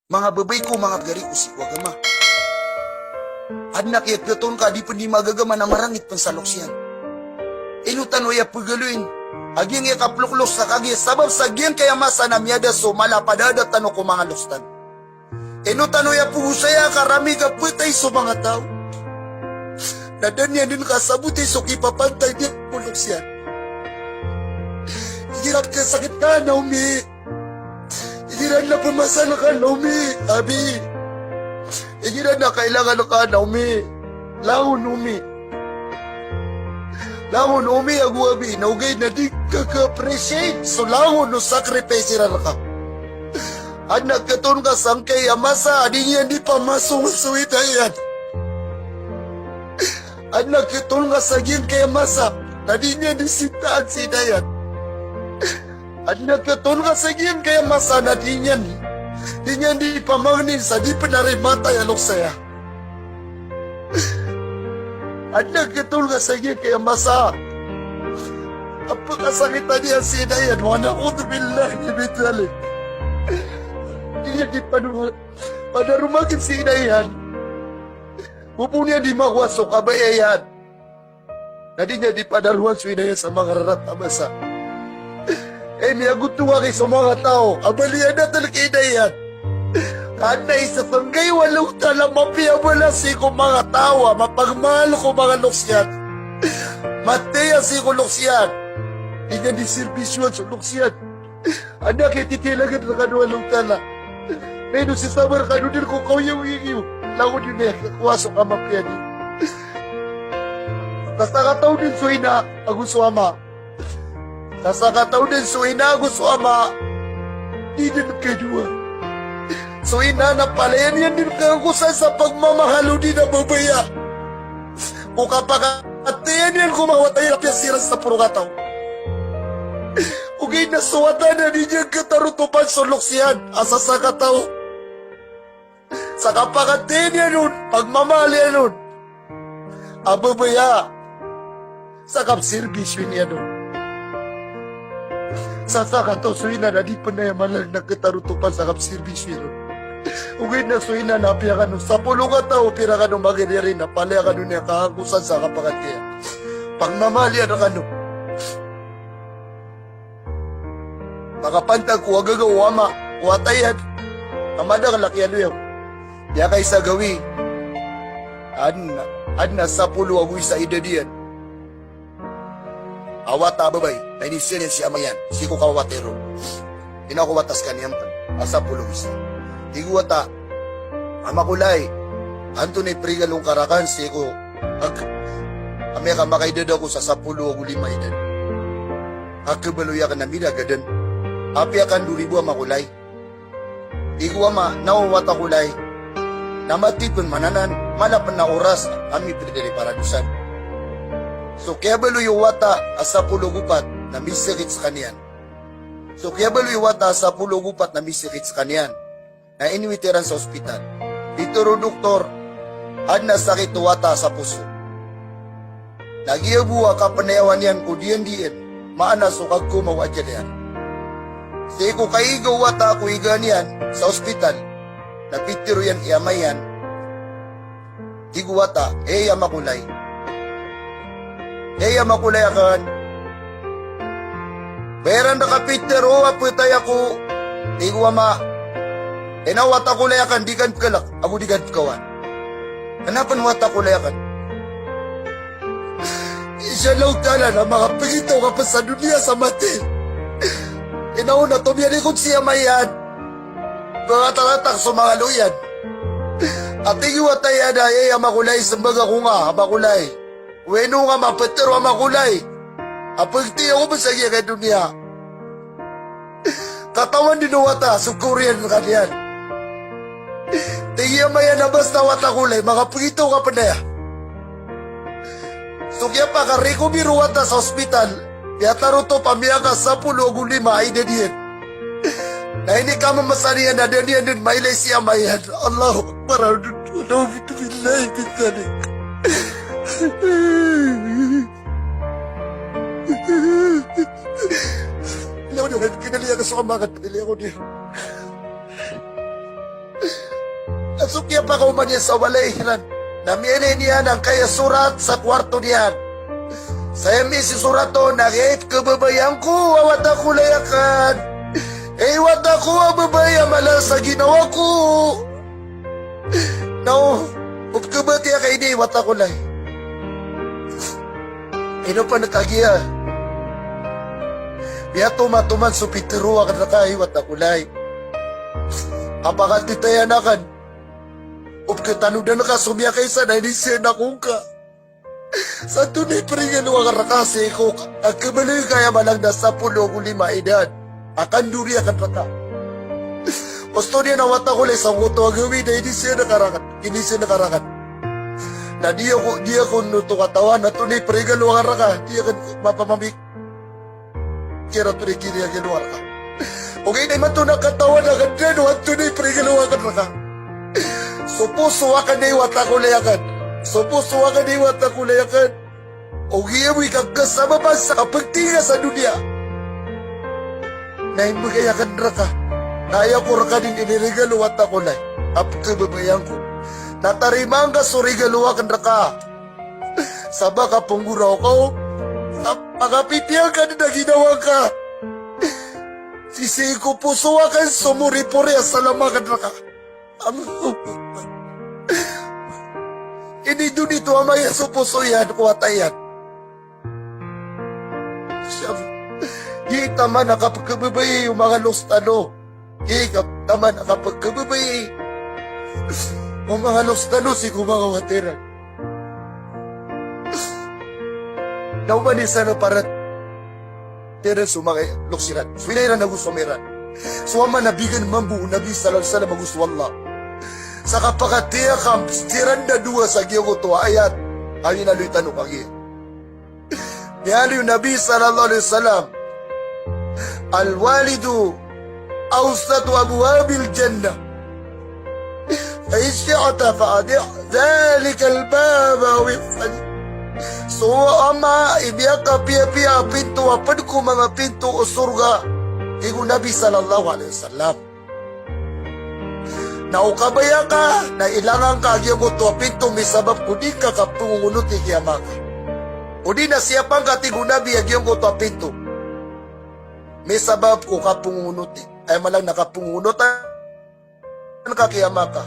Mga babay ko, mga gari ko si Wagama. Anak yaklaton ka, di pa di magagama na marangit pang saloksyan. Inutan o ya pagaluin. Aging ya kapluklos sa kagi, sabab sa gyan kaya masa na miyada so malapadada tano ko mga lustan. Inutan o ya puhusaya karami ka putay so mga tao. Nadanya din kasabuti so kipapantay di puluksyan. Hirap ka sakit ka, Naomi. Hirap na pumasal ka, Naomi. Abi. Hirap na kailangan ka, Naomi. Lahon, Naomi. Lahon, Naomi, ako, Abi. Naugay na di kaka-appreciate. So, lahon, no sacrifice rin ka. At nagkaton ka sangkay amasa, adi niya di pa masungsuit ayan. At nagkaton ka sagin kay amasa, adi niya di sintaan sinayan. At nagkaton ka sagin kaya masa na di niyan di pamangnin sa di panarimata yalok saya. At nagkaton ka sagin kaya masa apakasakitan niya sinayan, wana utubillah ibitali. Di niya di panarumakin sinayan. Upo niya di makwasok kabayayan. Na di niya di panaruhan sinayan sa mga rarata masa. Niagutuwa kay sa mga tao, abalian na talaga yan. Kanay sa tanggay walang tala mapiabala si ko mga tawa, mapagmahal ko mga luksyan. Mateya si ko luksyan. Hindi di servisyon sa luksyan. Anak ititilagan na kanuwalong tala. Neno si Sabar kanudir ko kawiyaw-iyaw. Langon yun na kakwasok ka mapiani. Basta kataw din so ina, agusto ama. Nasa kataw din so ina gusto ama, di din kedua. So ina na palayan yan din kagusan sa pagmamahalo din na babaya. O kapakatayan yan kumawatay na piyasiras sa puro kataw. Ugay na suwatan na niya katarutupan sa luksyan asa sa kataw. Sa kapakatayan yan nun, pagmamahal yan nun. Ababaya, sa kapservisyo niya nun. Sasaka to suina na di pa na yamalang nagkatarutupan sa kapservisyo. Ugay na suina na piya ka nun. Sa pulong ka tao, pira ka nun magiging na palaya ka nun niya kahagusan sa kapakat kaya. Pagmamalya na ka nun. Makapantag ko agagaw ama, watayan. Amada ka lakyan niyo. Diya kay sa gawi. Adna sa pulo agoy sa idadiyan. Awata babay, ay nisilin si amayan, si ko kawatero. Inakuwatas kaniyam, asa pulong isa. Tiguwata, amakulay, anto ni prigalong karakan, si ko, amya ka makaidad ako sa 10 o 5 edad. Akabaluya ka na minagadan, apya kan 2,000 amakulay. Iku ama, nawawata kulay, namatipon mananan, malapan na oras, ami pridali paradusan. So kaya balo yung wata asa pulugupat na misikit sa kanyan. So kaya balo yung wata asa pulugupat na misikit sa kanyan. Na inwiteran sa ospital. Dito ro doktor, ad na sakit wata sa puso. Nagiyabuwa ka panayawan yan ko diyan. Maana so kag kumawadya yan. Say ko kaigaw wata ko igan yan sa ospital. Napitiro yan iamayan. Tiguwata, amakulay. Makulay akan. Bayaran na kapiter o aputay ako. Tigo ama. Nawata kulay akan, di kan kalak. Ako di kan kawan. Kanapan wata kulay akan? Isya lang tala na makapagitaw ka pa sa dunia sa mati. Inauna to biyan ikot siya mayan. Mga talatak sa mga luyan. At tigiwatay aday makulay sa baga ko nga, makulay. Weno nga mapatero ang makulay. Apagti ako ba sa iya kay dunia? Katawan din wata, sukurian ka niyan. Tingin maya na basta wata kulay, makapagito ka pa na ya. So kaya pa ka-recover wata sa ospital, kaya taro to pamiyaka sa 10 o 5 ay dadiyan. Na hindi ka mamasaniyan na dadiyan din mailay siya mayan. Allahu Akbar, Alhamdulillah, bitalik. Ilaw na, kinaliya ka sa kamakat, pinili ako niya. Nasukya pa ko man niya sa walairan. Namiyari niya ng kaya surat sa kwarto niya. Sa si surato, nakit kababayan ko, awat ako layakan. Iwat ako ang babaya mala sa ginawa ko. No, upkabati ka hindi, iwat ako lay. Ino pa nakagiya. Biya tumatuman supitiruwa ka na kaiwat ako lay. Apakan titayanakan. Upkatanudan na ka sumya kaysa na inisyan akong ka. Sa tunay paringan ng karakasi ko, ang kabalik kaya malang nasa 15 edad. Akan duri akan raka. Gusto niya nawata ko lang sa muto ang gawin na inisyan nakarakat. Na di ako nuto katawan na tunay paringan ng karaka. Di akan mapamamik. Kira tunay kiri ang ginawa ka. Okay na iman to nakatawan na ganda no ang tunay paringan ng karaka. Supuso akan na iwata ko layakan. Supuso akan na iwata ko layakan. O giyamoy kang kasama pa sa kapagtinga sa dunia. Na imagayakan raka. Naya ko raka din inirigalo at ako na. Apkababayan ko. Natarimang ka surigalo akan raka. Saba ka pungguraw ko. Pagapipiyang ka na ginawa ka. Sisi ko puso akan sumuri-puri sa lamakan raka. Ini dito amaya supuso yan, kuwatayan. Siyam, di tama nakapagkababay yung mga lostano. Di tama nakapagkababay yung mga lostano si kumangawatiran. Naumanisa na parat. Tira sumakay luksiran. Swinayra na gusumiran. Suwama nabigan mambu nabi salam magusto Allah. Sa kapakatiya kam, stiran na dua sa giyogo to ayat. Ay naluy tanong kagi. Niyali yung Nabi sallallahu alaihi wasallam. Al-walidu awsatu abwabil jannah. Faisyata fa'adi' dhalika al-baba wifad. So ama ibiyaka piya-piya pinto apad ko mga pinto o surga. Igo Nabi sallallahu alaihi wasallam. Naukabaya ka, na ilangan ka agyo mo to pinto may sabab ko di ka kapungunot ikiyamaka. O di na siya pang katigunabi agyo mo to pinto. May sabab ko kapungunot ay malang nakapungunot ang kakiyamaka.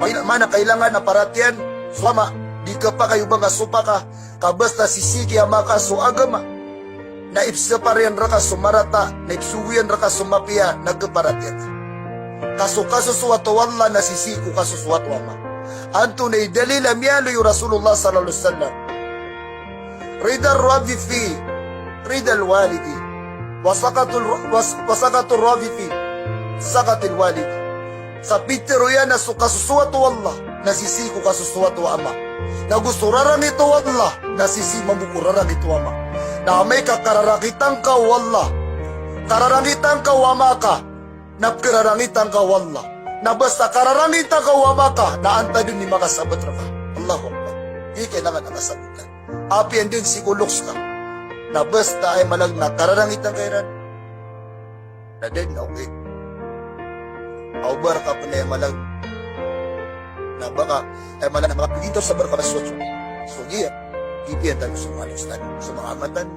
May mana kailangan na paratian, suama, di ka pa kayo bang asupa ka, kabasta sisiki amaka so agama. Naipsa pa rin raka sumarata, naipsuwian raka sumapia, nagkaparatian. Kaso suwatu wallah nasisiku kaso suwatu ama. Anto na idalila miyalo yung Rasulullah sallallahu alaihi wasallam. Rida rabi fi, rida al-walidi. Wasakatul rabi fi, sakatil walidi. Sa pitero yan na kasusuwatu wallah, nasisiku kaso suwatu ama. Na gusto rarangito wallah, nasisima mo kurarangito ama. Na may kakararakitan ka wallah, kararangitan ka wama ka. Napkararangitan ka wallah. Na basta kararangitan ka wamaka, naanta din ni makasabat raka. Allahu Akbar. Di kailangan nakasabutan. Api yan din sikuloks ka. Na basta ay malang nakararangitan kayo ran. Na din, okay. Aubar ka pa na malang. Na baka ay malang na makapigito sa barkarasyon. So giya, gipiyan tayo sa mga alustan, sa mga amatan,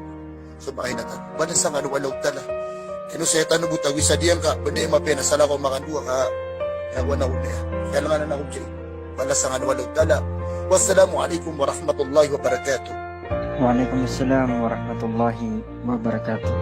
sa mga inatan. Banasang ano walog tala. Kano sa tanong butawis sa diyan ka, banda yung mapena, sala ko makandua ka, nagawa na ulit. Kaya lang na ako dyan. Balasang anwalog tala. Wassalamualaikum warahmatullahi wabarakatuh. Waalaikumsalam warahmatullahi wabarakatuh.